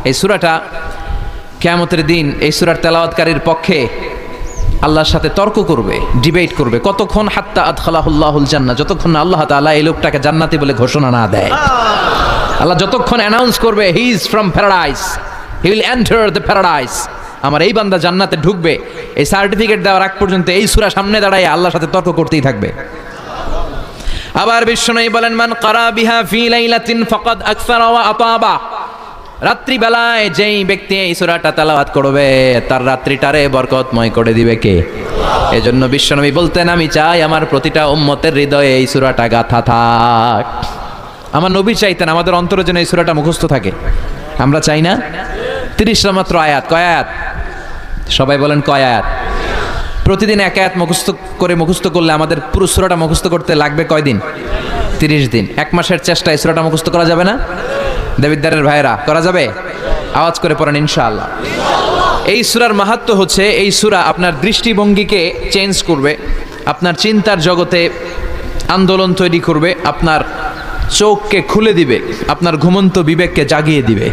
এই সূরাটা কিয়ামতের দিন এই সূরার তেলাওয়াতকারীর পক্ষে আল্লাহর সাথে তর্ক করবে, ডিবেট করবে কতক্ষণ, হাত্তা আদখালাহুল্লাহুল জান্নাহ, যতক্ষণ না আল্লাহ তাআলা এই লোকটাকে জান্নাতি বলে ঘোষণা না দেয়। আল্লাহ যতক্ষণ অ্যানাউন্স করবে he is from paradise, he will enter the paradise, আমার এই বান্দা জান্নাতে ঢুকবে, এই সার্টিফিকেট দেওয়ার আগ পর্যন্ত এই সূরা সামনে দাঁড়ায় আল্লাহর সাথে তর্ক করতেই থাকবে। আবার বিশ্বনবী বলেন, মান কারা বিহা ফি লাইলাতিন ফাকাদ আকসারা ওয়া আতাবা, রাত্রি বেলায় যেই ব্যক্তি এই সূরাটা তেলাওয়াত করবে তার রাত্রিটারে বরকতময় করে দিবে কে? এজন্য বিশ্বনবী বলতেন, আমি চাই আমার প্রতিটা উম্মতের হৃদয়ে এই সূরাটা গাঁথা থাক। আমার নবী চাইতেন আমাদের অন্তরে যেন এই সূরাটা মুখস্থ থাকে। আমরা চাই না? 30টা মাত্র আয়াত। কয় আয়াত? সবাই বলেন কয় আয়াত? প্রতিদিন এক আয়াত মুখস্থ করলে আমাদের পুরো সূরাটা মুখস্থ করতে লাগবে কয়দিন? 30 দিন। এক মাসের চেষ্টা এই সূরাটা মুখস্থ করা যাবে না? দেবিদ্দারের ভাইরা করা যাবে? আওয়াজ করে পড়েন ইনশাআল্লাহ। এই সূরার মাহাত্ম্য হচ্ছে এই সূরা আপনার দৃষ্টিভঙ্গিকে চেঞ্জ করবে, আপনার চিন্তার জগতে আন্দোলন তৈরি করবে, আপনার চোখকে খুলে দিবে, আপনার ঘুমন্ত বিবেককে জাগিয়ে দিবে।